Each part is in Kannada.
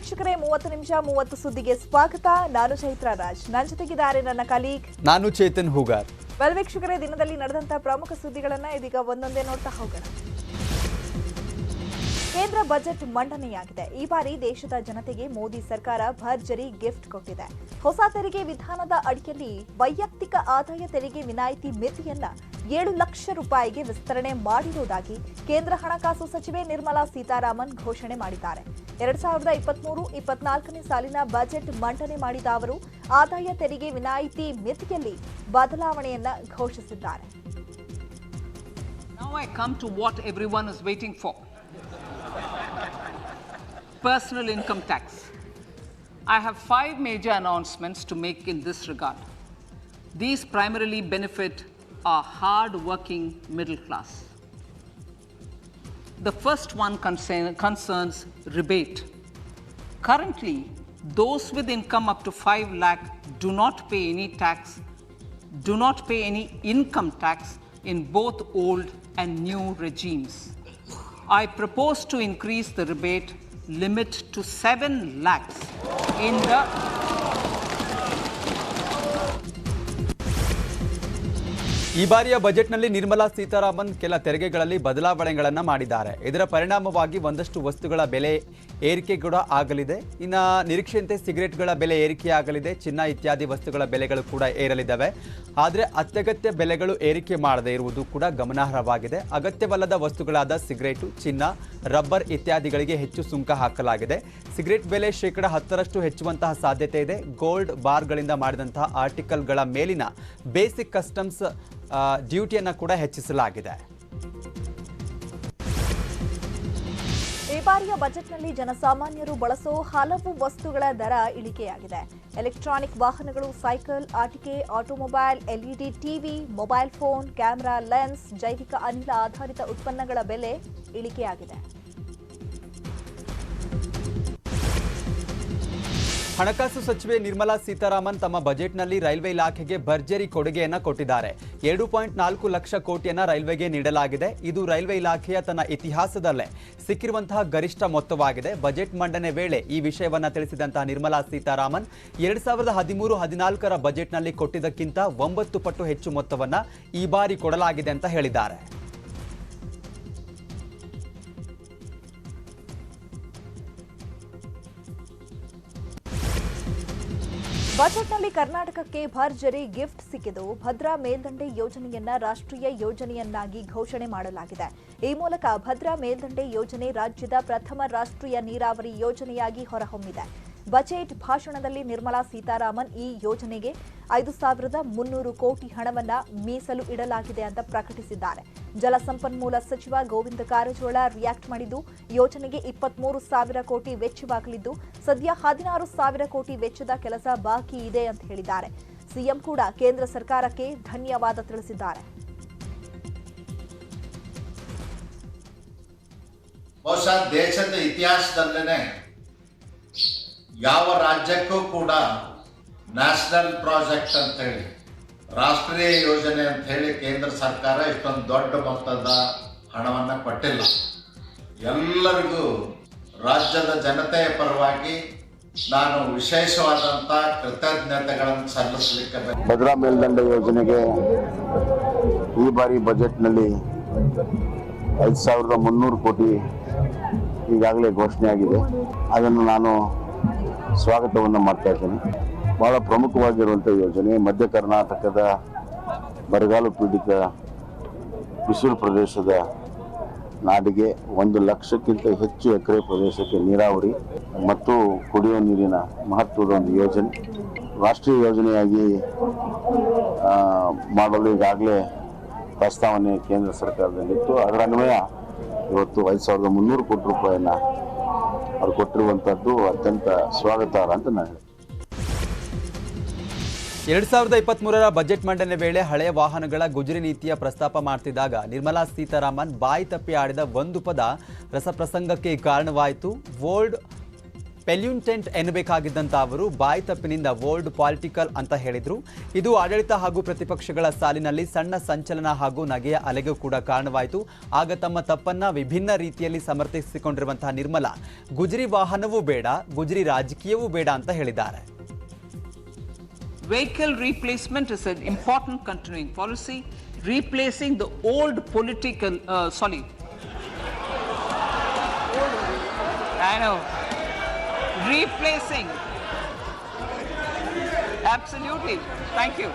ವೀಕ್ಷಕರೇ 30 ನಿಮಿಷ 30 ಸುದ್ದಿಗೆ ಸ್ವಾಗತ. ನಾನು ಚೈತ್ರ ರಾಜ್, ನನ್ನ ಜೊತೆಗಿದ್ದಾರೆ ನನ್ನ ಕಲೀಗ್ ನಾನು ಚೇತನ್ ಹೂಗಾರ್. ವೀಕ್ಷಕರೇ, ದಿನದಲ್ಲಿ ನಡೆದಂತ ಪ್ರಮುಖ ಸುದ್ದಿಗಳನ್ನ ಇದೀಗ ಒಂದೊಂದೇ ನೋಡ್ತಾ ಹೋಗೋಣ. ಕೇಂದ್ರ ಬಜೆಟ್ ಮಂಡನೆಯಾಗಿದೆ. ಈ ಬಾರಿ ದೇಶದ ಜನತೆಗೆ ಮೋದಿ ಸರ್ಕಾರ ಭರ್ಜರಿ ಗಿಫ್ಟ್ ಕೊಟ್ಟಿದೆ. ಹೊಸ ತೆರಿಗೆ ವಿಧಾನದ ಅಡಿಯಲ್ಲಿ ವೈಯಕ್ತಿಕ ಆದಾಯ ತೆರಿಗೆ ವಿನಾಯಿತಿ ಮಿತಿಯನ್ನ 7 ಲಕ್ಷ ರೂಪಾಯಿಗೆ ವಿಸ್ತರಣೆ ಮಾಡಿರುವುದಾಗಿ ಕೇಂದ್ರ ಹಣಕಾಸು ಸಚಿವೆ ನಿರ್ಮಲಾ ಸೀತಾರಾಮನ್ ಘೋಷಣೆ ಮಾಡಿದ್ದಾರೆ. 2023-24ನೇ ಸಾಲಿನ ಬಜೆಟ್ ಮಂಡನೆ ಮಾಡಿದ ಅವರು ಆದಾಯ ತೆರಿಗೆ ವಿನಾಯಿತಿ ಮಿತಿಯಲ್ಲಿ ಬದಲಾವಣೆಯನ್ನ ಘೋಷಿಸಿದ್ದಾರೆ. Now I come to what everyone is waiting for. Personal income tax. I have 5 major announcements to make in this regard. These primarily benefit our hard-working middle class. The first one concerns rebate. Currently, those with income up to 5 lakh do not pay any income tax in both old and new regimes. I propose to increase the rebate limit to 7 lakhs in the ಈ ಬಾರಿಯ ಬಜೆಟ್ನಲ್ಲಿ ನಿರ್ಮಲಾ ಸೀತಾರಾಮನ್ ಕೆಲ ತೆರಿಗೆಗಳಲ್ಲಿ ಬದಲಾವಣೆಗಳನ್ನು ಮಾಡಿದ್ದಾರೆ. ಇದರ ಪರಿಣಾಮವಾಗಿ ಒಂದಷ್ಟು ವಸ್ತುಗಳ ಬೆಲೆ ಏರಿಕೆ ಕೂಡ ಆಗಲಿದೆ. ಇನ್ನು ನಿರೀಕ್ಷೆಯಂತೆ ಸಿಗರೆಟ್ಗಳ ಬೆಲೆ ಏರಿಕೆಯಾಗಲಿದೆ. ಚಿನ್ನ ಇತ್ಯಾದಿ ವಸ್ತುಗಳ ಬೆಲೆಗಳು ಕೂಡ ಏರಲಿದ್ದಾವೆ. ಆದರೆ ಅತ್ಯಗತ್ಯ ಬೆಲೆಗಳು ಏರಿಕೆ ಮಾಡದೇ ಇರುವುದು ಕೂಡ ಗಮನಾರ್ಹವಾಗಿದೆ. ಅಗತ್ಯವಲ್ಲದ ವಸ್ತುಗಳಾದ ಸಿಗರೇಟು, ಚಿನ್ನ, ರಬ್ಬರ್ ಇತ್ಯಾದಿಗಳಿಗೆ ಹೆಚ್ಚು ಸುಂಕ ಹಾಕಲಾಗಿದೆ. ಸಿಗರೆಟ್ ಬೆಲೆ 10% ಹೆಚ್ಚುವಂತಹ ಸಾಧ್ಯತೆ ಇದೆ. ಗೋಲ್ಡ್ ಬಾರ್ಗಳಿಂದ ಮಾಡಿದಂತಹ ಆರ್ಟಿಕಲ್ಗಳ ಮೇಲಿನ ಬೇಸಿಕ್ ಕಸ್ಟಮ್ಸ್ ಡ್ಯೂಟಿಯನ್ನು ಕೂಡ ಹೆಚ್ಚಿಸಲಾಗಿದೆ. ಈ ಬಾರಿಯ ಬಜೆಟ್ನಲ್ಲಿ ಜನಸಾಮಾನ್ಯರು ಬಳಸೋ ಹಲವು ವಸ್ತುಗಳ ದರ ಇಳಿಕೆಯಾಗಿದೆ. ಎಲೆಕ್ಟ್ರಾನಿಕ್ ವಾಹನಗಳು, ಸೈಕಲ್, ಆಟಿಕೆ, automobile, LED TV, mobile phone, camera, lens, ಜೈವಿಕ ಅನಿಲ ಆಧಾರಿತ ಉತ್ಪನ್ನಗಳ ಬೆಲೆ ಇಳಿಕೆಯಾಗಿದೆ. ಹಣಕಾಸು ಸಚಿವೆ ನಿರ್ಮಲಾ ಸೀತಾರಾಮನ್ ತಮ್ಮ ಬಜೆಟ್ನಲ್ಲಿ ರೈಲ್ವೆ ಇಲಾಖೆಗೆ ಭರ್ಜರಿ ಕೊಡುಗೆಯನ್ನು ಕೊಟ್ಟಿದ್ದಾರೆ. 2.4 ಲಕ್ಷ ಕೋಟಿಯನ್ನು ರೈಲ್ವೆಗೆ ನೀಡಲಾಗಿದೆ. ಇದು ರೈಲ್ವೆ ಇಲಾಖೆಯ ತನ್ನ ಇತಿಹಾಸದಲ್ಲೇ ಸಿಕ್ಕಿರುವಂತಹ ಗರಿಷ್ಠ ಮೊತ್ತವಾಗಿದೆ. ಬಜೆಟ್ ಮಂಡನೆ ವೇಳೆ ಈ ವಿಷಯವನ್ನು ತಿಳಿಸಿದಂತಹ ನಿರ್ಮಲಾ ಸೀತಾರಾಮನ್ 2013-14ರ ಬಜೆಟ್ನಲ್ಲಿ ಕೊಟ್ಟಿದ್ದಕ್ಕಿಂತ 9 ಪಟ್ಟು ಹೆಚ್ಚು ಮೊತ್ತವನ್ನು ಈ ಬಾರಿ ಕೊಡಲಾಗಿದೆ ಅಂತ ಹೇಳಿದ್ದಾರೆ. ಬಜೆಟ್ನಲ್ಲಿ ಕರ್ನಾಟಕಕ್ಕೆ ಭರ್ಜರಿ ಗಿಫ್ಟ್ ಸಿಕ್ಕಿದ್ದು, ಭದ್ರಾ ಮೇಲ್ದಂಡೆ ಯೋಜನೆಯನ್ನ ರಾಷ್ಟ್ರೀಯ ಯೋಜನೆಯನ್ನಾಗಿ ಘೋಷಣೆ ಮಾಡಲಾಗಿದೆ. ಈ ಮೂಲಕ ಭದ್ರಾ ಮೇಲ್ದಂಡೆ ಯೋಜನೆ ರಾಜ್ಯದ ಪ್ರಥಮ ರಾಷ್ಟ್ರೀಯ ನೀರಾವರಿ ಯೋಜನೆಯಾಗಿ ಹೊರಹೊಮ್ಮಿದೆ. ಬಜೆಟ್ ಭಾಷಣದಲ್ಲಿ ನಿರ್ಮಲಾ ಸೀತಾರಾಮನ್ ಈ ಯೋಜನೆಗೆ 5,300 ಕೋಟಿ ಹಣವನ್ನ ಮೀಸಲು ಇಡಲಾಗಿದೆ ಅಂತ ಪ್ರಕಟಿಸಿದ್ದಾರೆ. ಜಲಸಂಪನ್ಮೂಲ ಸಚಿವ ಗೋವಿಂದ ಕಾರಜೋಳ ರಿಯಾಕ್ಟ್ ಮಾಡಿದ್ದು, ಯೋಜನೆಗೆ 23,000 ಕೋಟಿ ವೆಚ್ಚವಾಗಲಿದ್ದು ಸದ್ಯ 16,000 ಕೋಟಿ ವೆಚ್ಚದ ಕೆಲಸ ಬಾಕಿ ಇದೆ ಅಂತ ಹೇಳಿದ್ದಾರೆ. ಸಿಎಂ ಕೂಡ ಕೇಂದ್ರ ಸರ್ಕಾರಕ್ಕೆ ಧನ್ಯವಾದ ತಿಳಿಸಿದ್ದಾರೆ. ಬಹುಶಃ ದೇಶದ ಇತಿಹಾಸದಲ್ಲೇ ಯಾವ ರಾಜ್ಯಕ್ಕೂ ಕೂಡ ನ್ಯಾಷನಲ್ ಪ್ರಾಜೆಕ್ಟ್ ಅಂತ ಹೇಳಿ, ರಾಷ್ಟ್ರೀಯ ಯೋಜನೆ ಅಂತ ಹೇಳಿ ಕೇಂದ್ರ ಸರ್ಕಾರ ಇಷ್ಟೊಂದು ದೊಡ್ಡ ಮೊತ್ತದ ಹಣವನ್ನು ಕೊಟ್ಟಿಲ್ಲ. ಎಲ್ಲರಿಗೂ ರಾಜ್ಯದ ಜನತೆಯ ಪರವಾಗಿ ನಾನು ವಿಶೇಷವಾದಂಥ ಕೃತಜ್ಞತೆಗಳನ್ನು ಸಲ್ಲಿಸಲಿಕ್ಕೆ ಭದ್ರಾ ಮೇಲ್ದಂಡೆ ಯೋಜನೆಗೆ ಈ ಬಾರಿ ಬಜೆಟ್ನಲ್ಲಿ 5,300 ಕೋಟಿ ಈಗಾಗಲೇ ಘೋಷಣೆಯಾಗಿದೆ. ಅದನ್ನು ನಾನು ಸ್ವಾಗತವನ್ನು ಮಾಡ್ತಾ ಇದ್ದೇನೆ. ಬಹಳ ಪ್ರಮುಖವಾಗಿರುವಂಥ ಯೋಜನೆ. ಮಧ್ಯ ಕರ್ನಾಟಕದ ಬರಗಾಲ ಪೀಡಿತ ಬಿಸಿಲು ಪ್ರದೇಶದ ನಾಡಿಗೆ 1 ಲಕ್ಷಕ್ಕಿಂತ ಹೆಚ್ಚು ಎಕರೆ ಪ್ರದೇಶಕ್ಕೆ ನೀರಾವರಿ ಮತ್ತು ಕುಡಿಯುವ ನೀರಿನ ಮಹತ್ವದ ಒಂದು ಯೋಜನೆ. ರಾಷ್ಟ್ರೀಯ ಯೋಜನೆಯಾಗಿ ಮಾಡಲು ಈಗಾಗಲೇ ಪ್ರಸ್ತಾವನೆ ಕೇಂದ್ರ ಸರ್ಕಾರದಲ್ಲಿತ್ತು. ಅದರ ಅನ್ವಯ ಇವತ್ತು 5,300 ಕೋಟಿ ರೂಪಾಯಿಯನ್ನು ಅವರು ಕೊಟ್ಟಿರುವಂಥದ್ದು ಅತ್ಯಂತ ಸ್ವಾಗತಾರ್ಹ ಅಂತ ನಾನು ಹೇಳ್ತೀನಿ. 2023ರ ಬಜೆಟ್ ಮಂಡನೆ ವೇಳೆ ಹಳೆಯ ವಾಹನಗಳ ಗುಜರಿ ನೀತಿಯ ಪ್ರಸ್ತಾಪ ಮಾಡ್ತಿದ್ದಾಗ ನಿರ್ಮಲಾ ಸೀತಾರಾಮನ್ ಬಾಯಿ ತಪ್ಪಿ ಆಡಿದ ಒಂದು ಪದ ರಸಪ್ರಸಂಗಕ್ಕೆ ಕಾರಣವಾಯಿತು. ಓಲ್ಡ್ ಪೆಲ್ಯೂಂಟೆಂಟ್ ಎನ್ನಬೇಕಾಗಿದ್ದಂಥ ಅವರು ಬಾಯಿ ತಪ್ಪಿನಿಂದ ವರ್ಲ್ಡ್ ಪಾಲಿಟಿಕಲ್ ಅಂತ ಹೇಳಿದ್ರು. ಇದು ಆಡಳಿತ ಹಾಗೂ ಪ್ರತಿಪಕ್ಷಗಳ ಸಾಲಿನಲ್ಲಿ ಸಣ್ಣ ಸಂಚಲನ ಹಾಗೂ ನಗೆಯ ಅಲೆಗೂ ಕೂಡ ಕಾರಣವಾಯಿತು. ಆಗ ತಮ್ಮ ತಪ್ಪನ್ನ ವಿಭಿನ್ನ ರೀತಿಯಲ್ಲಿ ಸಮರ್ಥಿಸಿಕೊಂಡಿರುವಂತಹ ನಿರ್ಮಲಾ ಗುಜರಿ ವಾಹನವೂ ಬೇಡ, ಗುಜರಿ ರಾಜಕೀಯವೂ ಬೇಡ ಅಂತ ಹೇಳಿದ್ದಾರೆ. Vehicle replacement is an important continuing policy, replacing the old political, replacing, absolutely, thank you,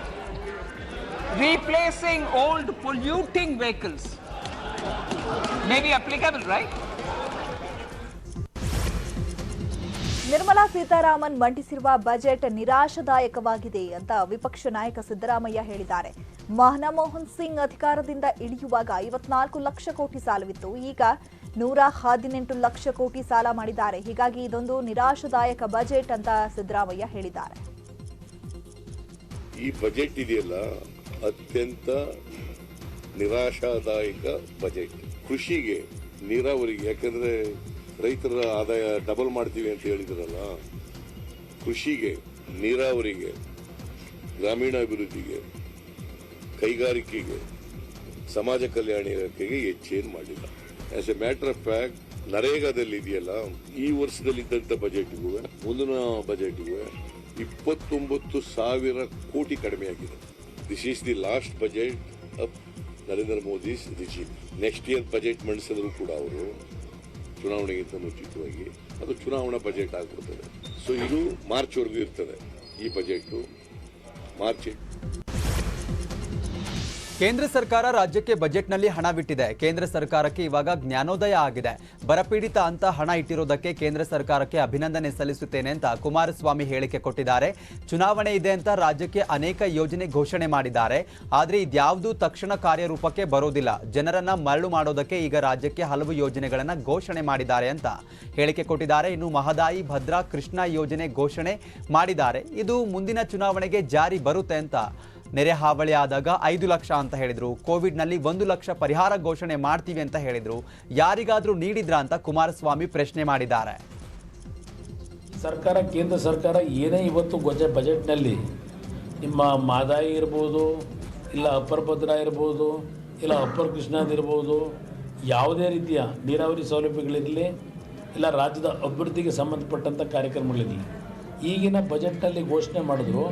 replacing old polluting vehicles may be applicable, right? Nirmala Sitharaman ಮಂಡಿಸಿರುವ ಬಜೆಟ್ ನಿರಾಶಾದಾಯಕವಾಗಿದೆ ಅಂತ ವಿಪಕ್ಷ ನಾಯಕ ಸಿದ್ದರಾಮಯ್ಯ ಹೇಳಿದ್ದಾರೆ. ಮನಮೋಹನ್ ಸಿಂಗ್ ಅಧಿಕಾರದಿಂದ ಇಳಿಯುವಾಗ 54 ಲಕ್ಷ ಕೋಟಿ ಸಾಲವಿತ್ತು. ಈಗ 118 ಲಕ್ಷ ಕೋಟಿ ಸಾಲ ಮಾಡಿದ್ದಾರೆ. ಹೀಗಾಗಿ ಇದೊಂದು ನಿರಾಶಾದಾಯಕ ಬಜೆಟ್ ಅಂತ ಸಿದ್ದರಾಮಯ್ಯ ಹೇಳಿದ್ದಾರೆ. ಈ ಬಜೆಟ್ ಇದೆಯಲ್ಲ ಅತ್ಯಂತ ನಿರಾಶಾದಾಯಕ ಬಜೆಟ್. ಕೃಷಿಗೆ, ನೀರಾವರಿಗೆ, ಯಾಕಂದ್ರೆ ರೈತರ ಆದಾಯ ಡಬಲ್ ಮಾಡ್ತೀವಿ ಅಂತ ಹೇಳಿದ್ರಲ್ಲ, ಕೃಷಿಗೆ, ನೀರಾವರಿಗೆ, ಗ್ರಾಮೀಣಾಭಿವೃದ್ಧಿಗೆ, ಕೈಗಾರಿಕೆಗೆ, ಸಮಾಜ ಕಲ್ಯಾಣ ಇಲಾಖೆಗೆ ಹೆಚ್ಚೇನು ಮಾಡಿಲ್ಲ. As a matter of fact ನರೇಗಾದಲ್ಲಿ ಇದೆಯಲ್ಲ, ಈ ವರ್ಷದಲ್ಲಿದ್ದಂಥ ಬಜೆಟ್ಗೂ ಮುಂದಿನ ಬಜೆಟ್ಗೂ 29,000 ಕೋಟಿ ಕಡಿಮೆ ಆಗಿದೆ. This is the last budget of Narendra Modi's regime. Next year budget ಮಂಡಿಸಿದ್ರು ಕೂಡ ಅವರು ಚುನಾವಣೆಗಿಂತ ಮುಂಚಿತವಾಗಿ ಅದು ಚುನಾವಣಾ ಬಜೆಟ್ ಆಗ್ಬಿಡ್ತದೆ. ಸೊ ಇದು ಮಾರ್ಚ್ವರೆಗೂ ಇರ್ತದೆ ಈ ಬಜೆಟ್. ಮಾರ್ಚ್ ಕೇಂದ್ರ ಸರ್ಕಾರ ರಾಜ್ಯಕ್ಕೆ ಬಜೆಟ್ನಲ್ಲಿ ಹಣ ಬಿಟ್ಟಿದೆ. ಕೇಂದ್ರ ಸರ್ಕಾರಕ್ಕೆ ಇವಾಗ ಜ್ಞಾನೋದಯ ಆಗಿದೆ. ಬರಪೀಡಿತ ಅಂತ ಹಣ ಇಟ್ಟಿರೋದಕ್ಕೆ ಕೇಂದ್ರ ಸರ್ಕಾರಕ್ಕೆ ಅಭಿನಂದನೆ ಸಲ್ಲಿಸುತ್ತೇನೆ ಅಂತ ಕುಮಾರಸ್ವಾಮಿ ಹೇಳಿಕೆ ಕೊಟ್ಟಿದ್ದಾರೆ. ಚುನಾವಣೆ ಇದೆ ಅಂತ ರಾಜ್ಯಕ್ಕೆ ಅನೇಕ ಯೋಜನೆ ಘೋಷಣೆ ಮಾಡಿದ್ದಾರೆ. ಆದರೆ ಇದ್ಯಾವುದೂ ತಕ್ಷಣ ಕಾರ್ಯರೂಪಕ್ಕೆ ಬರೋದಿಲ್ಲ. ಜನರನ್ನ ಮರಳು ಮಾಡೋದಕ್ಕೆ ಈಗ ರಾಜ್ಯಕ್ಕೆ ಹಲವು ಯೋಜನೆಗಳನ್ನು ಘೋಷಣೆ ಮಾಡಿದ್ದಾರೆ ಅಂತ ಹೇಳಿಕೆ ಕೊಟ್ಟಿದ್ದಾರೆ. ಇನ್ನು ಮಹದಾಯಿ, ಭದ್ರಾ, ಕೃಷ್ಣಾ ಯೋಜನೆ ಘೋಷಣೆ ಮಾಡಿದ್ದಾರೆ. ಇದು ಮುಂದಿನ ಚುನಾವಣೆಗೆ ಜಾರಿ ಬರುತ್ತೆ ಅಂತ. ನೆರೆ ಹಾವಳಿ ಆದಾಗ 5 ಲಕ್ಷ ಅಂತ ಹೇಳಿದ್ರು. ಕೋವಿಡ್ನಲ್ಲಿ 1 ಲಕ್ಷ ಪರಿಹಾರ ಘೋಷಣೆ ಮಾಡ್ತೀವಿ ಅಂತ ಹೇಳಿದ್ರು. ಯಾರಿಗಾದ್ರೂ ನೀಡಿದ್ರ ಅಂತ ಕುಮಾರಸ್ವಾಮಿ ಪ್ರಶ್ನೆ ಮಾಡಿದ್ದಾರೆ. ಸರ್ಕಾರ, ಕೇಂದ್ರ ಸರ್ಕಾರ ಏನೇ ಇವತ್ತು ಬಜೆಟ್ನಲ್ಲಿ ನಿಮ್ಮ ಮಹದಾಯಿ ಇರ್ಬೋದು, ಇಲ್ಲ ಅಪ್ಪರ್ ಭದ್ರಾ ಇರ್ಬೋದು, ಇಲ್ಲ ಅಪ್ಪರ್ ಕೃಷ್ಣಾದಿರ್ಬೋದು, ಯಾವುದೇ ರೀತಿಯ ನೀರಾವರಿ ಸೌಲಭ್ಯಗಳಿರಲಿ, ಇಲ್ಲ ರಾಜ್ಯದ ಅಭಿವೃದ್ಧಿಗೆ ಸಂಬಂಧಪಟ್ಟಂಥ ಕಾರ್ಯಕ್ರಮಗಳಿರಲಿ, ಈಗಿನ ಬಜೆಟ್ನಲ್ಲಿ ಘೋಷಣೆ ಮಾಡಿದ್ರು.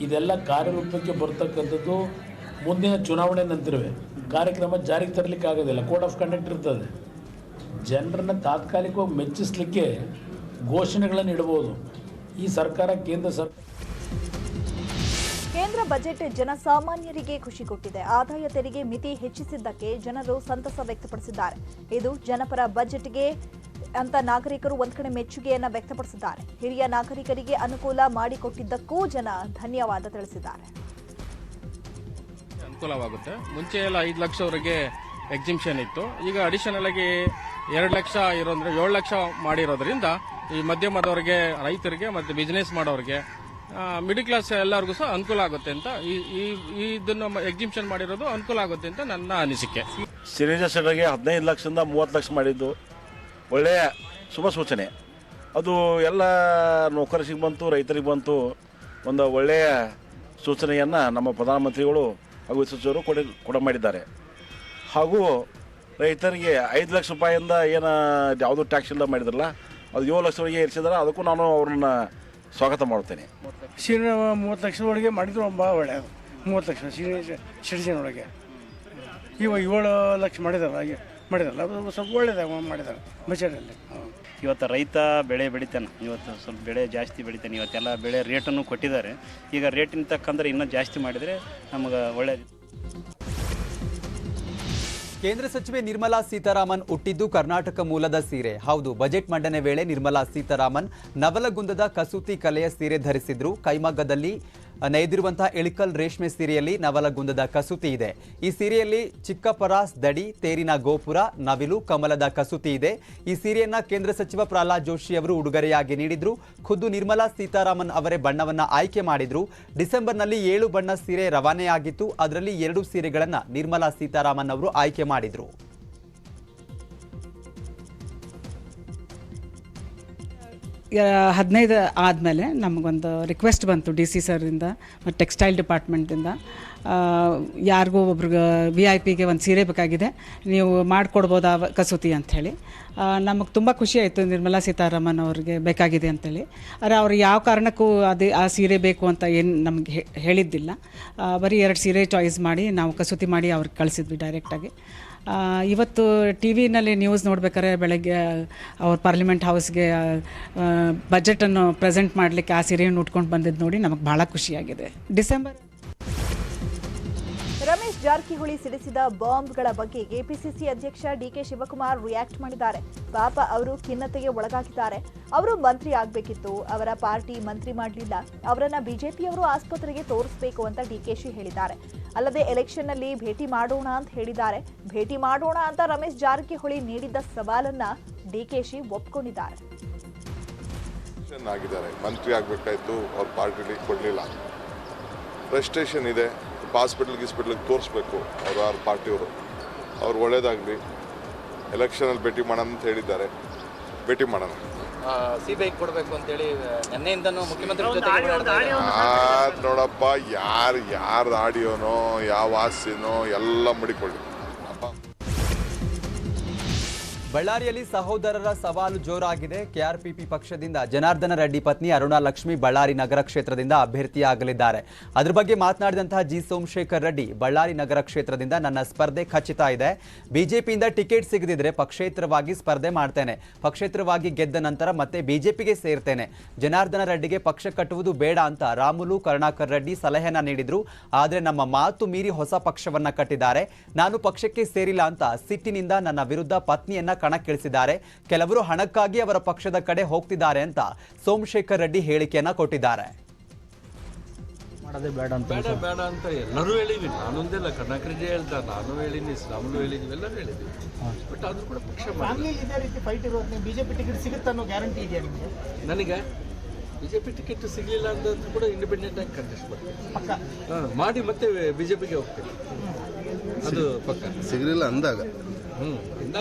ಇದೆಲ್ಲ ಕಾರ್ಯರೂಪಕ್ಕೆ ಬರ್ತಕ್ಕಂಥದ್ದು ಮುಂದಿನ ಚುನಾವಣೆ ನಂತರವೇ. ಕಾರ್ಯಕ್ರಮ ಜಾರಿಗೆ ತರಲಿಕ್ಕೆ ಆಗೋದಿಲ್ಲ, ಕೋಡ್ ಆಫ್ ಕಂಡಕ್ಟ್ ಇರ್ತದೆ. ಜನರನ್ನು ತಾತ್ಕಾಲಿಕವಾಗಿ ಮೆಚ್ಚಿಸಲಿಕ್ಕೆ ಘೋಷಣೆಗಳನ್ನು ಇಡಬಹುದು ಈ ಸರ್ಕಾರ. ಕೇಂದ್ರ ಬಜೆಟ್ ಜನಸಾಮಾನ್ಯರಿಗೆ ಖುಷಿ ಕೊಟ್ಟಿದೆ. ಆದಾಯ ತೆರಿಗೆ ಮಿತಿ ಹೆಚ್ಚಿಸಿದ್ದಕ್ಕೆ ಜನರು ಸಂತಸ ವ್ಯಕ್ತಪಡಿಸಿದ್ದಾರೆ. ಇದು ಜನಪರ ಬಜೆಟ್ಗೆ ಅಂತ ನಾಗರಿಕರು ಒಂದ್ ಕಡೆ ಮೆಚ್ಚುಗೆಯನ್ನ ವ್ಯಕ್ತಪಡಿಸಿದ್ದಾರೆ. ಹಿರಿಯ ನಾಗರಿಕರಿಗೆ ಅನುಕೂಲ ಮಾಡಿಕೊಟ್ಟಿದ್ದಕ್ಕೂ ಜನ ಧನ್ಯವಾದ ತಿಳಿಸಿದ್ದಾರೆ. ಅನುಕೂಲವಾಗುತ್ತೆ. ಮುಂಚೆ ಎಲ್ಲ 5 ಲಕ್ಷವರೆಗೆ ಎಕ್ಸಿಮ್ಷನ್ ಇತ್ತು. ಈಗ ಅಡಿಷನಲ್ ಆಗಿ 2 ಲಕ್ಷ ಇರೋದ್ರೆ 7 ಲಕ್ಷ ಮಾಡಿರೋದ್ರಿಂದ ಈ ಮಧ್ಯಮದವರಿಗೆ, ರೈತರಿಗೆ ಮತ್ತು ಬಿಸಿನೆಸ್ ಮಾಡೋರಿಗೆ, ಮಿಡಿಲ್ ಕ್ಲಾಸ್ ಎಲ್ಲರಿಗೂ ಸಹ ಅನುಕೂಲ ಆಗುತ್ತೆ ಅಂತ ಇದನ್ನು ಎಕ್ಸಿಮ್ಷನ್ ಮಾಡಿರೋದು ಅನುಕೂಲ ಆಗುತ್ತೆ ಅಂತ ನನ್ನ ಅನಿಸಿಕೆ. ಸೀನಿಯರ್ ಸಿಟಿಜನ್ಗೆ 15 ಲಕ್ಷದಿಂದ 30 ಲಕ್ಷ ಮಾಡಿದ್ದು ಒಳ್ಳೆಯ ಶುಭ ಸೂಚನೆ. ಅದು ಎಲ್ಲ ನೌಕರರಿಗೆ ಬಂತು, ರೈತರಿಗೆ ಬಂತು. ಒಂದು ಒಳ್ಳೆಯ ಸೂಚನೆಯನ್ನು ನಮ್ಮ ಪ್ರಧಾನಮಂತ್ರಿಗಳು ಹಾಗೂ ಸಚಿವರು ಕೂಡ ಮಾಡಿದ್ದಾರೆ. ಹಾಗೂ ರೈತರಿಗೆ 5 ಲಕ್ಷ ರೂಪಾಯಿಂದ ಏನು ಯಾವುದೂ ಟ್ಯಾಕ್ಸ್ ಇಲ್ಲ ಮಾಡಿದ್ರಲ್ಲ, ಅದು 7 ಲಕ್ಷವರೆಗೆ ಏರಿಸಿದ್ರೆ ಅದಕ್ಕೂ ನಾನು ಅವ್ರನ್ನ ಸ್ವಾಗತ ಮಾಡುತ್ತೇನೆ. ಸೀನಿಯರ್ 30 ಲಕ್ಷದೊಳಗೆ ಮಾಡಿದ್ರು ಭಾಳ ಒಳ್ಳೆಯದು. 30 ಲಕ್ಷ ಸೀನಿಯರ್ ಸಿಟಿಜನ್ ಒಳಗೆ ಇವಾಗ 7 ಲಕ್ಷ ಮಾಡಿದಾರಲ್ಲ, ಅದು ಸ್ವಲ್ಪ ಒಳ್ಳೆಯದಾಗ ಮಾಡಿದ್ದಾರೆ ಬಜೆಟಲ್ಲಿ. ಇವತ್ತು ರೈತ ಬೆಳೆ ಬೆಳಿತಾನೆ, ಇವತ್ತು ಸ್ವಲ್ಪ ಬೆಳೆ ಜಾಸ್ತಿ ಬೆಳಿತಾನೆ. ಇವತ್ತೆಲ್ಲ ಬೆಳೆ ರೇಟನ್ನು ಕೊಟ್ಟಿದ್ದಾರೆ. ಈಗ ರೇಟಿನ ತಕ್ಕಂದ್ರೆ ಇನ್ನೂ ಜಾಸ್ತಿ ಮಾಡಿದರೆ ನಮಗೆ ಒಳ್ಳೆಯದು. ಕೇಂದ್ರ ಸಚಿವೆ ನಿರ್ಮಲಾ ಸೀತಾರಾಮನ್ ಹುಟ್ಟಿದ್ದು ಕರ್ನಾಟಕ ಮೂಲದ ಸೀರೆ. ಹೌದು, ಬಜೆಟ್ ಮಂಡನೆ ವೇಳೆ ನಿರ್ಮಲಾ ಸೀತಾರಾಮನ್ ನವಲಗುಂದದ ಕಸೂತಿ ಕಲೆಯ ಸೀರೆ ಧರಿಸಿದ್ರು. ಕೈಮಗ್ಗದಲ್ಲಿ ನೇಯ್ದಿರುವಂತಹ ಇಳಿಕಲ್ ರೇಷ್ಮೆ ಸೀರೆಯಲ್ಲಿ ನವಲಗುಂದದ ಕಸೂತಿ ಇದೆ. ಈ ಸೀರೆಯಲ್ಲಿ ಚಿಕ್ಕಪರಾಸ್ ದಡಿ, ತೇರಿನ ಗೋಪುರ, ನವಿಲು, ಕಮಲದ ಕಸೂತಿ ಇದೆ. ಈ ಸೀರೆಯನ್ನ ಕೇಂದ್ರ ಸಚಿವ ಪ್ರಹ್ಲಾದ್ ಜೋಶಿ ಅವರು ಉಡುಗೊರೆಯಾಗಿ ನೀಡಿದ್ರು. ಖುದ್ದು ನಿರ್ಮಲಾ ಸೀತಾರಾಮನ್ ಅವರೇ ಬಣ್ಣವನ್ನ ಆಯ್ಕೆ ಮಾಡಿದ್ರು. ಡಿಸೆಂಬರ್ನಲ್ಲಿ 7 ಬಣ್ಣ ಸೀರೆ ರವಾನೆಯಾಗಿತ್ತು. ಅದರಲ್ಲಿ 2 ಸೀರೆಗಳನ್ನ ನಿರ್ಮಲಾ ಸೀತಾರಾಮನ್ ಅವರು ಆಯ್ಕೆ ಮಾಡಿದ್ರು. 15 ಆದಮೇಲೆ ನಮಗೊಂದು ರಿಕ್ವೆಸ್ಟ್ ಬಂತು ಡಿ ಸಿ ಸರಿಂದ ಮತ್ತು ಟೆಕ್ಸ್ಟೈಲ್ ಡಿಪಾರ್ಟ್ಮೆಂಟಿಂದ, ಯಾರಿಗೂ ಒಬ್ರಿಗೆ VIP ಗೆ ಒಂದು ಸೀರೆ ಬೇಕಾಗಿದೆ, ನೀವು ಮಾಡಿಕೊಡ್ಬೋದಾ ಕಸೂತಿ ಅಂಥೇಳಿ. ನಮಗೆ ತುಂಬ ಖುಷಿ ಆಯಿತು, ನಿರ್ಮಲಾ ಸೀತಾರಾಮನ್ ಅವ್ರಿಗೆ ಬೇಕಾಗಿದೆ ಅಂಥೇಳಿ. ಆದರೆ ಅವ್ರು ಯಾವ ಕಾರಣಕ್ಕೂ ಆ ಸೀರೆ ಬೇಕು ಅಂತ ಏನು ನಮಗೆ ಹೇಳಿದ್ದಿಲ್ಲ. ಬರೀ 2 ಸೀರೆ ಚಾಯ್ಸ್ ಮಾಡಿ ನಾವು ಕಸೂತಿ ಮಾಡಿ ಅವ್ರಿಗೆ ಕಳಿಸಿದ್ವಿ ಡೈರೆಕ್ಟಾಗಿ. ಇವತ್ತು ಟಿ ವಿನಲ್ಲಿ ನ್ಯೂಸ್ ನೋಡ್ಬೇಕಾದ್ರೆ ಬೆಳಗ್ಗೆ ಅವ್ರ ಪಾರ್ಲಿಮೆಂಟ್ ಹೌಸ್ಗೆ ಬಜೆಟನ್ನು ಪ್ರೆಸೆಂಟ್ ಮಾಡಲಿಕ್ಕೆ ಆ ಸೀರೆಯನ್ನು ಉಟ್ಕೊಂಡು ಬಂದಿದ್ದು ನೋಡಿ ನಮಗೆ ಭಾಳ ಖುಷಿಯಾಗಿದೆ. ಡಿಸೆಂಬರ್ ರಮೇಶ್ ಜಾರಕಿಹೊಳಿ ಸಿಡಿಸಿದ ಬಾಂಬ್ಗಳ ಬಗ್ಗೆ ಕೆಪಿಸಿಸಿ ಅಧ್ಯಕ್ಷ ಡಿಕೆ ಶಿವಕುಮಾರ್ ರಿಯಾಕ್ಟ್ ಮಾಡಿದ್ದಾರೆ. ಪಾಪ ಅವರು ಖಿನ್ನತೆಗೆ ಒಳಗಾಗಿದ್ದಾರೆ. ಅವರು ಮಂತ್ರಿ ಆಗಬೇಕಿತ್ತು, ಅವರ ಪಾರ್ಟಿ ಮಂತ್ರಿ ಮಾಡಲಿಲ್ಲ, ಅವರನ್ನ ಬಿಜೆಪಿಯವರು ಆಸ್ಪತ್ರೆಗೆ ತೋರಿಸಬೇಕು ಅಂತ ಡಿಕೆಶಿ ಹೇಳಿದ್ದಾರೆ. ಅಲ್ಲದೆ ಎಲೆಕ್ಷನ್ನಲ್ಲಿ ಭೇಟಿ ಮಾಡೋಣ ಅಂತ ಹೇಳಿದ್ದಾರೆ. ಭೇಟಿ ಮಾಡೋಣ ಅಂತ ರಮೇಶ್ ಜಾರಕಿಹೊಳಿ ನೀಡಿದ್ದ ಸವಾಲನ್ನ ಡಿಕೆಶಿ ಒಪ್ಕೊಂಡಿದ್ದಾರೆ. ಮಂತ್ರಿ ಆಗಬೇಕಾಯ್ತು, ಅವ್ರ ಪಾರ್ಟಿಲಿ ಕೊಡಲಿಲ್ಲ, ಫ್ರಸ್ಟ್ರೇಷನ್ ಇದೆ. ಹಾಸ್ಪಿಟ್ಲಿಗೆ ತೋರಿಸ್ಬೇಕು ಅವ್ರ ಪಾರ್ಟಿಯವರು. ಅವ್ರು ಒಳ್ಳೇದಾಗಲಿ, ಎಲೆಕ್ಷನಲ್ಲಿ ಭೇಟಿ ಮಾಡೋಣ ಅಂತ ಹೇಳಿದ್ದಾರೆ, ಭೇಟಿ ಮಾಡೋಣ. CBI ಕೊಡಬೇಕು ಅಂತೇಳಿ ನಿನ್ನೆಯಿಂದನೂ ಮುಖ್ಯಮಂತ್ರಿ ನೋಡಪ್ಪ, ಯಾರ್ದು ಆಡಿಯೋನೋ ಯಾವ ಆಸ್ತಿನೋ ಎಲ್ಲ ಮಡಿಕೊಳ್ಳಿ. ಬಳ್ಳಾರಿಯಲ್ಲಿ ಸಹೋದರರ ಸವಾಲು ಜೋರಾಗಿದೆ. ಕೆಆರ್ಪಿಪಿ ಪಕ್ಷದಿಂದ ಜನಾರ್ದನ ರೆಡ್ಡಿ ಪತ್ನಿ ಅರುಣಾ ಲಕ್ಷ್ಮಿ ಬಳ್ಳಾರಿ ನಗರ ಕ್ಷೇತ್ರದಿಂದ ಅಭ್ಯರ್ಥಿಯಾಗಲಿದ್ದಾರೆ. ಅದರ ಬಗ್ಗೆ ಮಾತನಾಡಿದಂತಹ ಜಿ ಸೋಮಶೇಖರ್ ರೆಡ್ಡಿ, ಬಳ್ಳಾರಿ ನಗರ ಕ್ಷೇತ್ರದಿಂದ ನನ್ನ ಸ್ಪರ್ಧೆ ಖಚಿತ ಇದೆ. ಬಿಜೆಪಿಯಿಂದ ಟಿಕೆಟ್ ಸಿಗದಿದ್ರೆ ಪಕ್ಷೇತರವಾಗಿ ಸ್ಪರ್ಧೆ ಮಾಡ್ತೇನೆ. ಪಕ್ಷೇತರವಾಗಿ ಗೆದ್ದ ನಂತರ ಮತ್ತೆ ಬಿಜೆಪಿಗೆ ಸೇರ್ತೇನೆ. ಜನಾರ್ದನ ರೆಡ್ಡಿಗೆ ಪಕ್ಷ ಕಟ್ಟುವುದು ಬೇಡ ಅಂತ ರಾಮುಲು ಕರುಣಾಕರ್ ರೆಡ್ಡಿ ಸಲಹೆಯನ್ನ ನೀಡಿದ್ರು. ಆದರೆ ನಮ್ಮ ಮಾತು ಮೀರಿ ಹೊಸ ಪಕ್ಷವನ್ನ ಕಟ್ಟಿದ್ದಾರೆ. ನಾನು ಪಕ್ಷಕ್ಕೆ ಸೇರಿಲ್ಲ ಅಂತ ಸಿಟ್ಟಿನಿಂದ ನನ್ನ ವಿರುದ್ಧ ಪತ್ನಿಯನ್ನ ಕಣಕ್ಕಿಳಿಸಿದ್ದಾರೆ. ಕೆಲವರು ಹಣಕ್ಕಾಗಿ ಅವರ ಪಕ್ಷದ ಕಡೆ ಹೋಗ್ತಿದ್ದಾರೆ ಅಂತ ಸೋಮಶೇಖರ್ ರೆಡ್ಡಿ ಹೇಳಿಕೆಯನ್ನ ಕೊಟ್ಟಿದ್ದಾರೆ. ಬೇಡ ಅಂತ ಎಲ್ಲರೂ ಹೇಳಿವಿ. ನಾನೊಂದಿಲ್ಲ, ಕರ್ನಾಟಕ ರೆಡ್ಡಿ ಹೇಳ್ತಾರೆ, ನಾನು ಹೇಳಿನಿ, ರಾಮುಲು ಹೇಳಿದ್ವಿ, ಎಲ್ಲರೂ ಹೇಳಿದ್ವಿ. ಬಟ್ ಆದ್ರೂ ಕೂಡ ಪಕ್ಷ ಬಿಜೆಪಿ ಟಿಕೆಟ್ ಸಿಗುತ್ತೆ ಅನ್ನೋ ಗ್ಯಾರಂಟಿ ಇದೆಯಾ ನಿಮಗೆ? ನನಗೆ ಬಿಜೆಪಿ ಟಿಕೆಟ್ ಸಿಗಲಿಲ್ಲ ಅಂತಂದ್ರೂ ಕೂಡ ಇಂಡಿಪೆಂಡೆಂಟ್ ಆಗಿ ಕಂಟೆಸ್ಟ್ ಮಾಡ್ತೀನಿ, ಮಾಡಿ ಮತ್ತೆ ಬಿಜೆಪಿಗೆ ಹೋಗ್ತೀನಿ. ಅದು ಪಕ್ಕ ಸಿಗಲಿಲ್ಲ ಅಂದಾಗ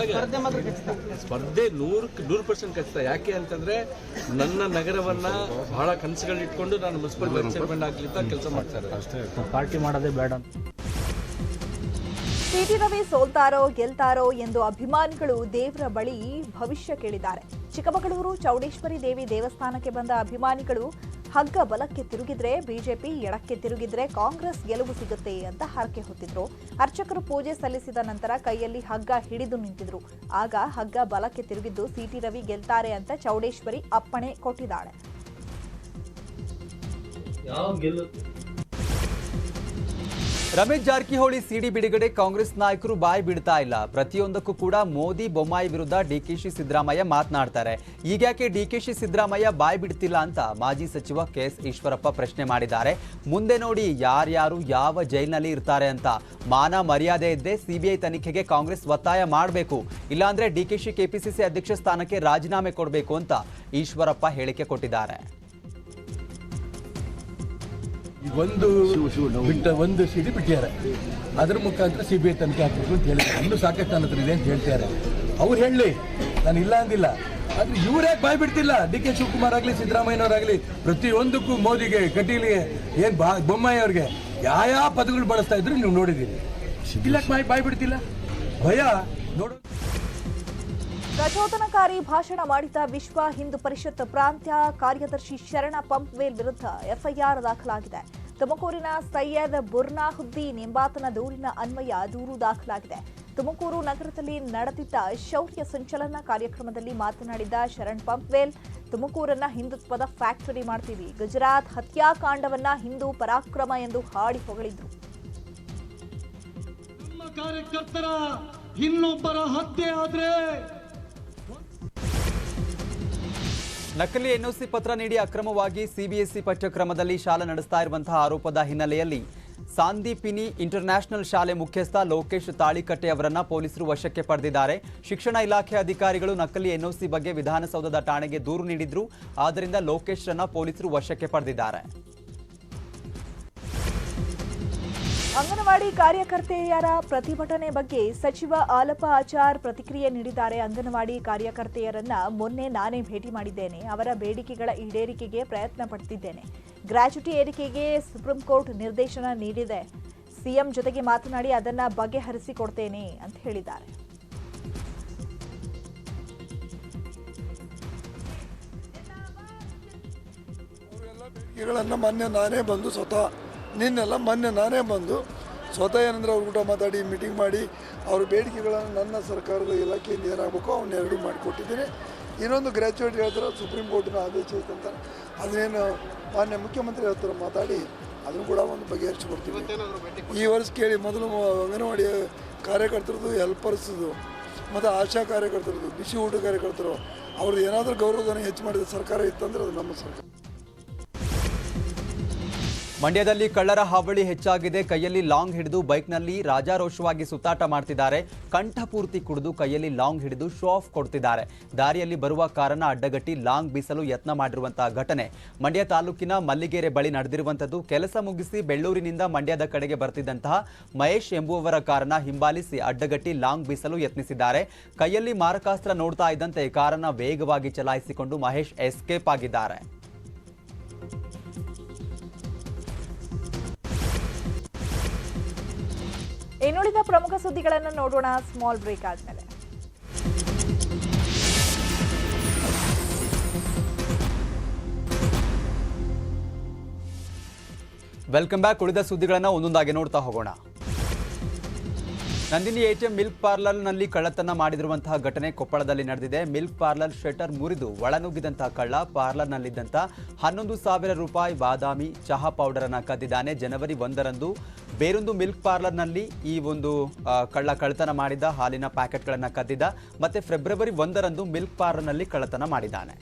ಸ್ಪರ್ಧೆ 100% ಖಚಿತ. ಯಾಕೆ ಅಂತಂದ್ರೆ ನನ್ನ ನಗರವನ್ನ ಬಹಳ ಕನಸುಗಳಿಟ್ಕೊಂಡು ನಾನು ಮುನ್ಸಿಪಲ್ ಚೇರ್ಮನ್ ಆಗ್ಲಿಕ್ಕೆ ಕೆಲಸ ಮಾಡ್ತಾರೆ. ಅಷ್ಟೇ, ಪಾರ್ಟಿ ಮಾಡೋದೇ ಬೇಡ. ಟಿಟಿ ರವಿ ಸೋಲ್ತಾರೋ ಗೆಲ್ತಾರೋ ಎಂದು ಅಭಿಮಾನಿಗಳು ದೇವರ ಬಳಿ ಭವಿಷ್ಯ ಕೇಳಿದ್ದಾರೆ. ಚಿಕ್ಕಮಗಳೂರು ಚೌಡೇಶ್ವರಿ ದೇವಿ ದೇವಸ್ಥಾನಕ್ಕೆ ಬಂದ ಅಭಿಮಾನಿಗಳು ಹಗ್ಗ ಬಲಕ್ಕೆ ತಿರುಗಿದ್ರೆ ಬಿಜೆಪಿ, ಎಡಕ್ಕೆ ತಿರುಗಿದ್ರೆ ಕಾಂಗ್ರೆಸ್ ಗೆಲುವು ಸಿಗುತ್ತೆ ಅಂತ ಹರಕೆ ಹೊತ್ತಿದ್ರು. ಅರ್ಚಕರು ಪೂಜೆ ಸಲ್ಲಿಸಿದ ನಂತರ ಕೈಯಲ್ಲಿ ಹಗ್ಗ ಹಿಡಿದು ನಿಂತಿದ್ರು. ಆಗ ಹಗ್ಗ ಬಲಕ್ಕೆ ತಿರುಗಿದ್ದು ಸಿಟಿ ರವಿ ಗೆಲ್ತಾರೆ ಅಂತ ಚೌಡೇಶ್ವರಿ ಅಪ್ಪಣೆ ಕೊಟ್ಟಿದ್ದಾಳೆ. ರಮೇಶ್ ಜಾರಕಿಹೊಳಿ ಸಿಡಿ ಬಿಡುಗಡೆ ಕಾಂಗ್ರೆಸ್ ನಾಯಕರು ಬಾಯಿ ಬಿಡ್ತಾ ಇಲ್ಲ. ಪ್ರತಿಯೊಂದಕ್ಕೂ ಕೂಡ ಮೋದಿ, ಬೊಮ್ಮಾಯಿ ವಿರುದ್ಧ ಡಿಕೆಶಿ ಸಿದ್ದರಾಮಯ್ಯ ಮಾತನಾಡ್ತಾರೆ. ಈಗ್ಯಾಕೆ ಡಿಕೆಶಿ ಸಿದ್ದರಾಮಯ್ಯ ಬಾಯಿ ಬಿಡ್ತಿಲ್ಲ ಅಂತ ಮಾಜಿ ಸಚಿವ KS ಈಶ್ವರಪ್ಪ ಪ್ರಶ್ನೆ ಮಾಡಿದ್ದಾರೆ. ಮುಂದೆ ನೋಡಿ ಯಾರ್ಯಾರು ಯಾವ ಜೈಲಿನಲ್ಲಿ ಇರ್ತಾರೆ ಅಂತ. ಮಾನ ಮರ್ಯಾದೆ ಇದ್ದೇ CBI ತನಿಖೆಗೆ ಕಾಂಗ್ರೆಸ್ ಒತ್ತಾಯ ಮಾಡಬೇಕು, ಇಲ್ಲಾಂದ್ರೆ ಡಿಕೆಶಿ ಕೆಪಿಸಿಸಿ ಅಧ್ಯಕ್ಷ ಸ್ಥಾನಕ್ಕೆ ರಾಜೀನಾಮೆ ಕೊಡಬೇಕು ಅಂತ ಈಶ್ವರಪ್ಪ ಹೇಳಿಕೆ ಕೊಟ್ಟಿದ್ದಾರೆ. ಒಂದು ಸಿಡಿ ಬಿಟ್ಟಿದ್ದಾರೆ, ಅದ್ರ ಮುಖಾಂತರ CBI ತನಿಖೆ ಹಾಕಬೇಕು ಅಂತ ಹೇಳಿದ್ದಾರೆ. ಇನ್ನೂ ಸಾಕಷ್ಟು ನನ್ನ ಹತ್ರ ಇದೆ ಅಂತ ಹೇಳ್ತಾರೆ. ಅವ್ರು ಹೇಳಲಿ, ನಾನು ಇಲ್ಲ ಅಂದಿಲ್ಲ. ಆದ್ರೆ ಇವ್ರು ಯಾಕೆ ಬಾಯ್ ಬಿಡ್ತಿಲ್ಲ? DK ಶಿವಕುಮಾರ್ ಆಗಲಿ, ಸಿದ್ದರಾಮಯ್ಯನವರಾಗಲಿ ಪ್ರತಿಯೊಂದಕ್ಕೂ ಮೋದಿಗೆ, ಕಟೀಲಿಗೆ, ಏನ್ ಬೊಮ್ಮಾಯಿ ಅವ್ರಿಗೆ ಯಾವ ಪದಗಳು ಬಳಸ್ತಾ ಇದ್ರು ನೀವು ನೋಡಿದ್ದೀರಿ. ಇಲ್ಲಕ್ಕೆ ಬಾಯ್ ಬಿಡ್ತಿಲ್ಲ, ಭಯ ನೋಡೋ. ಪ್ರಚೋದನಕಾರಿ ಭಾಷಣ ಮಾಡಿದ ವಿಶ್ವ ಹಿಂದೂ ಪರಿಷತ್ ಪ್ರಾಂತ್ಯ ಕಾರ್ಯದರ್ಶಿ ಶರಣ ಪಂಪ್ವೇಲ್ ವಿರುದ್ಧ FIR ದಾಖಲಾಗಿದೆ. ತುಮಕೂರಿನ ಸೈಯದ್ ಬುರ್ನಾಹುದ್ದೀನ್ ಎಂಬಾತನ ದೂರಿನ ಅನ್ವಯ ದೂರು ದಾಖಲಾಗಿದೆ. ತುಮಕೂರು ನಗರದಲ್ಲಿ ನಡೆದಿದ್ದ ಶೌರ್ಯ ಸಂಚಲನ ಕಾರ್ಯಕ್ರಮದಲ್ಲಿ ಮಾತನಾಡಿದ ಶರಣ್ ಪಂಪ್ವೇಲ್, ತುಮಕೂರನ್ನ ಹಿಂದುತ್ವದ ಫ್ಯಾಕ್ಟರಿ ಮಾಡ್ತೀವಿ, ಗುಜರಾತ್ ಹತ್ಯಾಕಾಂಡವನ್ನ ಹಿಂದೂ ಪರಾಕ್ರಮ ಎಂದು ಹಾಡಿ ಹೊಗಳಿದ್ರು. ಕಾರ್ಯಕರ್ತರ ಇನ್ನೊಬ್ಬರ ಹತ್ಯೆ ಆದ್ರೆ ನಕಲಿ NOC ಪತ್ರ ನೀಡಿ ಅಕ್ರಮವಾಗಿ CBSE ಪಠ್ಯಕ್ರಮದಲ್ಲಿ ಶಾಲೆ ನಡೆಸ್ತಾ ಇರುವಂತಹ ಆರೋಪದ ಹಿನ್ನೆಲೆಯಲ್ಲಿ ಸಾಂದೀಪಿನಿ ಇಂಟರ್ನ್ಯಾಷನಲ್ ಶಾಲೆ ಮುಖ್ಯಸ್ಥ ಲೋಕೇಶ್ ತಾಳಿಕಟ್ಟೆ ಅವರನ್ನ ಪೊಲೀಸರು ವಶಕ್ಕೆ ಪಡೆದಿದ್ದಾರೆ. ಶಿಕ್ಷಣ ಇಲಾಖೆ ಅಧಿಕಾರಿಗಳು ನಕಲಿ NOC ಬಗ್ಗೆ ವಿಧಾನಸೌಧದ ಠಾಣೆಗೆ ದೂರು ನೀಡಿದ್ರು. ಆದ್ದರಿಂದ ಲೋಕೇಶ್ ರನ್ನ ಪೊಲೀಸರು ವಶಕ್ಕೆ ಪಡೆದಿದ್ದಾರೆ. ಅಂಗನವಾಡಿ ಕಾರ್ಯಕರ್ತೆಯರ ಪ್ರತಿಭಟನೆ ಬಗ್ಗೆ ಸಚಿವ ಆಲಪ ಆಚಾರ್ ಪ್ರತಿಕ್ರಿಯೆ ನೀಡಿದ್ದಾರೆ. ಅಂಗನವಾಡಿ ಕಾರ್ಯಕರ್ತೆಯರನ್ನ ಮೊನ್ನೆ ನಾನೇ ಭೇಟಿ ಮಾಡಿದ್ದೇನೆ. ಅವರ ಬೇಡಿಕೆಗಳ ಈಡೇರಿಕೆಗೆ ಪ್ರಯತ್ನ ಪಡ್ತಿದ್ದೇನೆ. ಗ್ರಾಚ್ಯುಟಿ ಏರಿಕೆಗೆ ಸುಪ್ರೀಂ ಕೋರ್ಟ್ ನಿರ್ದೇಶನ ನೀಡಿದೆ. ಸಿಎಂ ಜೊತೆಗೆ ಮಾತನಾಡಿ ಅದನ್ನ ಬಗೆಹರಿಸಿಕೊಡ್ತೇನೆ ಅಂತ ಹೇಳಿದ್ದಾರೆ. ಬೇಡಿಕೆಗಳನ್ನು ಮೊನ್ನೆ ನಾನೇ ಬಂದು ಸ್ವತಃ ಏನಂದ್ರೆ ಅವ್ರ ಕೂಡ ಮಾತಾಡಿ ಮೀಟಿಂಗ್ ಮಾಡಿ ಅವ್ರ ಬೇಡಿಕೆಗಳನ್ನು ನನ್ನ ಸರ್ಕಾರದ ಇಲಾಖೆಯಿಂದ ಏನಾಗಬೇಕು ಅವನ್ನೆರಡು ಮಾಡಿಕೊಟ್ಟಿದ್ದೀನಿ. ಇನ್ನೊಂದು ಗ್ರ್ಯಾಚುಯೇಟ್ ಹೇಳ್ತಾರೆ ಸುಪ್ರೀಂ ಕೋರ್ಟಿನ ಆದೇಶ ಐತಂತ, ಅದನ್ನೇನು ಮಾನ್ಯ ಮುಖ್ಯಮಂತ್ರಿ ಹತ್ರ ಮಾತಾಡಿ ಅದನ್ನು ಕೂಡ ಒಂದು ಬಗೆಹರಿಸಿಕೊಡ್ತೀವಿ. ಈ ವರ್ಷ ಕೇಳಿ ಮೊದಲು ಅಂಗನವಾಡಿ ಕಾರ್ಯಕರ್ತರದ್ದು, ಹೆಲ್ಪರ್ಸ್ದು ಮತ್ತು ಆಶಾ ಕಾರ್ಯಕರ್ತರದ್ದು, ಬಿಸಿ ಊಟ ಕಾರ್ಯಕರ್ತರು ಅವ್ರದ್ದು ಏನಾದರೂ ಗೌರವಧನ ಹೆಚ್ಚು ಮಾಡಿದ ಸರ್ಕಾರ ಇತ್ತಂದ್ರೆ ಅದು ನಮ್ಮ ಸರ್ಕಾರ. ಮಂಡ್ಯದಲ್ಲಿ ಕಳ್ಳರ ಹಾವಳಿ ಹೆಚ್ಚಾಗಿದೆ. ಕೈಯಲ್ಲಿ ಲಾಂಗ್ ಹಿಡಿದು ಬೈಕ್ನಲ್ಲಿ ರಾಜಾರೋಷವಾಗಿ ಸುತ್ತಾಟ ಮಾಡ್ತಿದ್ದಾರೆ. ಕಂಠಪೂರ್ತಿ ಕುಡಿದು ಕೈಯಲ್ಲಿ ಲಾಂಗ್ ಹಿಡಿದು ಶೋ ಆಫ್ ಕೊಡ್ತಿದ್ದಾರೆ. ದಾರಿಯಲ್ಲಿ ಬರುವ ಕಾರನ್ನ ಅಡ್ಡಗಟ್ಟಿ ಲಾಂಗ್ ಬೀಸಲು ಯತ್ನ ಮಾಡಿರುವಂತಹ ಘಟನೆ ಮಂಡ್ಯ ತಾಲೂಕಿನ ಮಲ್ಲಿಗೆರೆ ಬಳಿ ನಡೆದಿರುವಂಥದ್ದು. ಕೆಲಸ ಮುಗಿಸಿ ಬೆಳ್ಳೂರಿನಿಂದ ಮಂಡ್ಯದ ಕಡೆಗೆ ಬರ್ತಿದ್ದಂತಹ ಮಹೇಶ್ ಎಂಬುವವರ ಕಾರನ್ನ ಹಿಂಬಾಲಿಸಿ ಅಡ್ಡಗಟ್ಟಿ ಲಾಂಗ್ ಬೀಸಲು ಯತ್ನಿಸಿದ್ದಾರೆ. ಕೈಯಲ್ಲಿ ಮಾರಕಾಸ್ತ್ರ ನೋಡ್ತಾ ಇದ್ದಂತೆ ಕಾರನ್ನ ವೇಗವಾಗಿ ಚಲಾಯಿಸಿಕೊಂಡು ಮಹೇಶ್ ಎಸ್ಕೇಪ್ ಆಗಿದ್ದಾರೆ. ಇನ್ನುಳಿದ ಪ್ರಮುಖ ಸುದ್ದಿಗಳನ್ನು ನೋಡೋಣ ಸ್ಮಾಲ್ ಬ್ರೇಕ್ ಆದ್ಮೇಲೆ. Welcome back. ಉಳಿದ ಸುದ್ದಿಗಳನ್ನು ಒಂದೊಂದಾಗಿ ನೋಡ್ತಾ ಹೋಗೋಣ. ನಂದಿನಿ ಎಟಿಎಂ ಮಿಲ್ಕ್ ಪಾರ್ಲರ್ನಲ್ಲಿ ಕಳ್ಳತನ ಮಾಡಿರುವಂತಹ ಘಟನೆ ಕೊಪ್ಪಳದಲ್ಲಿ ನಡೆದಿದೆ. ಮಿಲ್ಕ್ ಪಾರ್ಲರ್ ಶಟರ್ ಮುರಿದು ಒಳನುಗ್ಗಿದಂತಹ ಕಳ್ಳ ಪಾರ್ಲರ್ನಲ್ಲಿದ್ದಂಥ 11,000 ರೂಪಾಯಿ ಬಾದಾಮಿ ಚಹಾ ಪೌಡರ್ ಅನ್ನು ಕದ್ದಿದ್ದಾನೆ. ಜನವರಿ 1ರಂದು ಬೇರೊಂದು ಮಿಲ್ಕ್ ಪಾರ್ಲರ್ನಲ್ಲಿ ಈ ಒಂದು ಕಳ್ಳ ಕಳ್ಳತನ ಮಾಡಿದ್ದ. ಹಾಲಿನ ಪ್ಯಾಕೆಟ್ಗಳನ್ನು ಕದ್ದಿದ್ದ. ಮತ್ತೆ ಫೆಬ್ರವರಿ 1ರಂದು ಮಿಲ್ಕ್ ಪಾರ್ಲರ್ನಲ್ಲಿ ಕಳ್ಳತನ ಮಾಡಿದ್ದಾನೆ.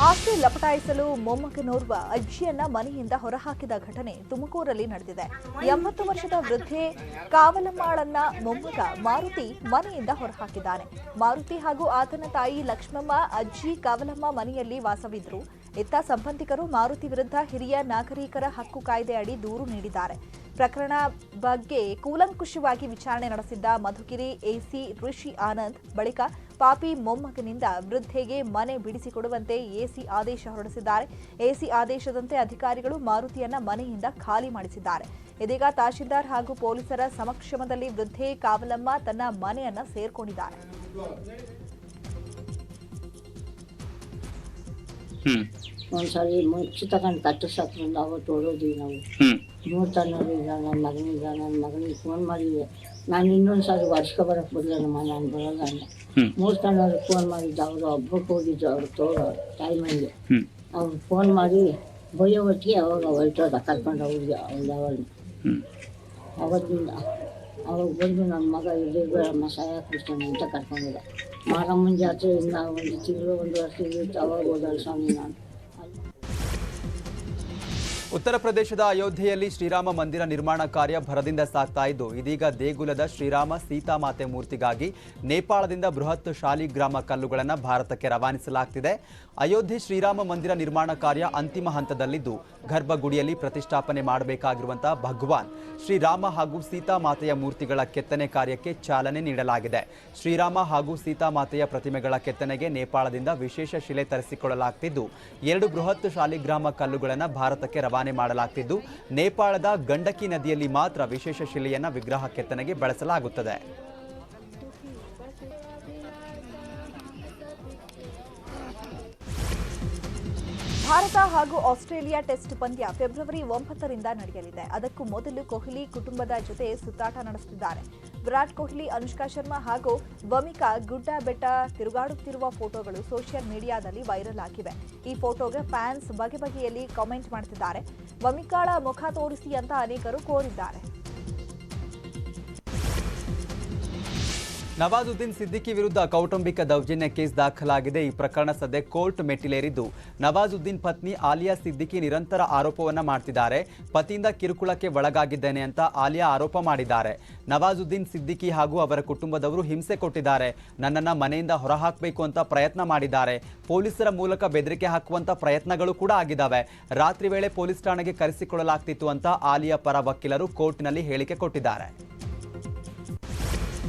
ಆಸ್ತಿ ಲಪಟಾಯಿಸಲು ಮೊಮ್ಮಗನೋರ್ವ ಅಜ್ಜಿಯನ್ನ ಮನೆಯಿಂದ ಹೊರಹಾಕಿದ ಘಟನೆ ತುಮಕೂರಲ್ಲಿ ನಡೆದಿದೆ. 80 ವರ್ಷದ ವೃದ್ಧೆ ಕಾವಲಮ್ಮಾಳನ್ನ ಮೊಮ್ಮಗ ಮಾರುತಿ ಮನೆಯಿಂದ ಹೊರಹಾಕಿದ್ದಾನೆ. ಮಾರುತಿ ಹಾಗೂ ಆತನ ತಾಯಿ ಲಕ್ಷ್ಮಮ್ಮ ಅಜ್ಜಿ ಕಾವಲಮ್ಮ ಮನೆಯಲ್ಲಿ ವಾಸವಿದ್ರು. ಇತ್ತ ಸಂಬಂಧಿಕರು ಮಾರುತಿ ವಿರುದ್ಧ ಹಿರಿಯ ನಾಗರಿಕರ ಹಕ್ಕು ಕಾಯ್ದೆ ಅಡಿ ದೂರು ನೀಡಿದ್ದಾರೆ. ಪ್ರಕರಣ ಬಗ್ಗೆ ಕೂಲಂಕುಷವಾಗಿ ವಿಚಾರಣೆ ನಡೆಸಿದ್ದ ಮಧುಗಿರಿ ಎಸಿ ಋಷಿ ಆನಂದ್ ಬಳಿಕ ಪಾಪಿ ಮೊಮ್ಮಗನಿಂದ ವೃದ್ಧೆಗೆ ಮನೆ ಬಿಡಿಸಿಕೊಡುವಂತೆ ಎಸಿ ಆದೇಶ ಹೊರಡಿಸಿದ್ದಾರೆ. ಎಸಿ ಆದೇಶದಂತೆ ಅಧಿಕಾರಿಗಳು ಮಾರುತಿಯನ್ನ ಮನೆಯಿಂದ ಖಾಲಿ ಮಾಡಿಸಿದ್ದಾರೆ. ಇದೀಗ ತಹಶೀಲ್ದಾರ್ ಹಾಗೂ ಪೊಲೀಸರ ಸಮಕ್ಷಮದಲ್ಲಿ ವೃದ್ಧೆ ಕಾವಲಮ್ಮ ತನ್ನ ಮನೆಯನ್ನ ಸೇರ್ಕೊಂಡಿದ್ದಾರೆ. ಒಂದ್ಸರಿ ಮುಚ್ಚಿ ತಗೊಂಡು ಕಟ್ಟಿಸತ್ರಿಂದ ಅವತ್ತು ಓಡೋದ್ವಿ ನಾವು. ನೋಡ್ತಾನೋರಿಲ್ಲ, ನನ್ನ ಮಗನಿಗೆ ಫೋನ್ ಮಾಡಿದ್ದೆ. ನಾನು ಇನ್ನೊಂದ್ಸಾರಿ ವರ್ಷಕ್ಕೆ ಬರಕ್ಕೆ ಬಿಡಲಮ್ಮ, ನಾನು ಬರೋಲ್ಲ ಅಂದೆ. ಮೂರ್ತಾನವ್ರಿಗೆ ಫೋನ್ ಮಾಡಿದ್ದೆ. ಅವರು ಹಬ್ಬಕ್ಕೆ ಹೋಗಿದ್ದು ಅವ್ರು ಟೈಮಲ್ಲಿ ಅವ್ರು ಫೋನ್ ಮಾಡಿ ಬಯ್ಯೋ ಹೊತ್ತಿಗೆ ಅವಾಗ ಹೊರಟೋದ ಕರ್ಕೊಂಡು ಅವ್ರಿಗೆ ಅವತ್ತಿಂದ ಅವಾಗ ಬಂದು ನನ್ನ ಮಗ ಇಲ್ಲಿಗಳಮ್ಮ ಸಹಾಯ ಕೊಡ್ತಾನೆ ಅಂತ ಕರ್ಕೊಂಡಿದ್ದ. ಮಾರಮ್ಮನ ಜಾತ್ರೆಯಿಂದ ಒಂದು ತಿಂಗಳು 1 ವರ್ಷ ಇತ್ತು. ಅವಾಗ ಹೋದಳು ಸ್ವಾಮಿ ನಾನು. ಉತ್ತರ ಪ್ರದೇಶದ ಅಯೋಧ್ಯೆಯಲ್ಲಿ ಶ್ರೀರಾಮ ಮಂದಿರ ನಿರ್ಮಾಣ ಕಾರ್ಯ ಭರದಿಂದ ಸಾಗ್ತಾ ಇದ್ದು, ಇದೀಗ ದೇಗುಲದ ಶ್ರೀರಾಮ ಸೀತಾಮಾತೆ ಮೂರ್ತಿಗಾಗಿ ನೇಪಾಳದಿಂದ ಬೃಹತ್ ಶಾಲಿಗ್ರಾಮ ಕಲ್ಲುಗಳನ್ನು ಭಾರತಕ್ಕೆ ರವಾನಿಸಲಾಗ್ತಿದೆ. ಅಯೋಧ್ಯೆ ಶ್ರೀರಾಮ ಮಂದಿರ ನಿರ್ಮಾಣ ಕಾರ್ಯ ಅಂತಿಮ ಹಂತದಲ್ಲಿದ್ದು, ಗರ್ಭಗುಡಿಯಲ್ಲಿ ಪ್ರತಿಷ್ಠಾಪನೆ ಮಾಡಬೇಕಾಗಿರುವಂತಹ ಭಗವಾನ್ ಶ್ರೀರಾಮ ಹಾಗೂ ಸೀತಾಮಾತೆಯ ಮೂರ್ತಿಗಳ ಕೆತ್ತನೆ ಕಾರ್ಯಕ್ಕೆ ಚಾಲನೆ ನೀಡಲಾಗಿದೆ. ಶ್ರೀರಾಮ ಹಾಗೂ ಸೀತಾಮಾತೆಯ ಪ್ರತಿಮೆಗಳ ಕೆತ್ತನೆಗೆ ನೇಪಾಳದಿಂದ ವಿಶೇಷ ಶಿಲೆ ತರಿಸಿಕೊಳ್ಳಲಾಗ್ತಿದ್ದು, 2 ಬೃಹತ್ ಶಾಲಿಗ್ರಾಮ ಕಲ್ಲುಗಳನ್ನು ಭಾರತಕ್ಕೆ ರವಾನೆ ಮಾಡಲಾಗ್ತಿದ್ದು, ನೇಪಾಳದ ಗಂಡಕಿ ನದಿಯಲ್ಲಿ ಮಾತ್ರ ವಿಶೇಷ ಶಿಲೆಯನ್ನು ವಿಗ್ರಹ ಕೆತ್ತನೆಗೆ ಬಳಸಲಾಗುತ್ತದೆ. ಭಾರತ ಹಾಗೂ ಆಸ್ಟ್ರೇಲಿಯಾ ಟೆಸ್ಟ್ ಪಂದ್ಯ ಫೆಬ್ರವರಿ 9ರಿಂದ ನಡೆಯಲಿದೆ. ಅದಕ್ಕೂ ಮೊದಲು ಕೊಹ್ಲಿ ಕುಟುಂಬದ ಜೊತೆ ಸುತ್ತಾಟ ನಡೆಸುತ್ತಿದ್ದಾರೆ. ವಿರಾಟ್ ಕೊಹ್ಲಿ, ಅನುಷ್ಕಾ ಶರ್ಮಾ ಹಾಗೂ ವಮಿಕಾ ಗುಡ್ಡ ಬೆಟ್ಟ ತಿರುಗಾಡುತ್ತಿರುವ ಫೋಟೋಗಳು ಸೋಷಿಯಲ್ ಮೀಡಿಯಾದಲ್ಲಿ ವೈರಲ್ ಆಗಿವೆ. ಈ ಫೋಟೋಗೆ ಫ್ಯಾನ್ಸ್ ಬಗೆ ಬಗೆಯಲ್ಲಿ ಕಾಮೆಂಟ್ ಮಾಡುತ್ತಿದ್ದಾರೆ. ವಮಿಕಾಳ ಮುಖ ತೋರಿಸಿ ಅಂತ ಅನೇಕರು ಕೋರಿದ್ದಾರೆ. ನವಾಜುದ್ದೀನ್ ಸಿದ್ದಿಕಿ ವಿರುದ್ಧ ಕೌಟುಂಬಿಕ ದೌರ್ಜನ್ಯ ಕೇಸ್ ದಾಖಲಾಗಿದೆ. ಈ ಪ್ರಕರಣ ಸದ್ಯ ಕೋರ್ಟ್ ಮೆಟ್ಟಿಲೇರಿದ್ದು ನವಾಜುದ್ದೀನ್ ಪತ್ನಿ ಆಲಿಯಾ ಸಿದ್ದಿಕಿ ನಿರಂತರ ಆರೋಪವನ್ನ ಮಾಡ್ತಿದ್ದಾರೆ. ಪತಿಯಿಂದ ಕಿರುಕುಳಕ್ಕೆ ಒಳಗಾಗಿದ್ದೇನೆ ಅಂತ ಆಲಿಯಾ ಆರೋಪ ಮಾಡಿದ್ದಾರೆ. ನವಾಜುದ್ದೀನ್ ಸಿದ್ದಿಕಿ ಹಾಗೂ ಅವರ ಕುಟುಂಬದವರು ಹಿಂಸೆ ಕೊಟ್ಟಿದ್ದಾರೆ, ನನ್ನನ್ನ ಮನೆಯಿಂದ ಹೊರಹಾಕಬೇಕು ಅಂತ ಪ್ರಯತ್ನ ಮಾಡಿದ್ದಾರೆ, ಪೊಲೀಸರ ಮೂಲಕ ಬೆದರಿಕೆ ಹಾಕುವಂತ ಪ್ರಯತ್ನಗಳು ಕೂಡ ಆಗಿದ್ದಾವೆ, ರಾತ್ರಿ ವೇಳೆ ಪೊಲೀಸ್ ಠಾಣೆಗೆ ಕರೆಸಿಕೊಳ್ಳಲಾಗ್ತಿತ್ತು ಅಂತ ಆಲಿಯಾ ಪರ ವಕೀಲರು ಕೋರ್ಟ್ನಲ್ಲಿ ಹೇಳಿಕೆ ಕೊಟ್ಟಿದ್ದಾರೆ.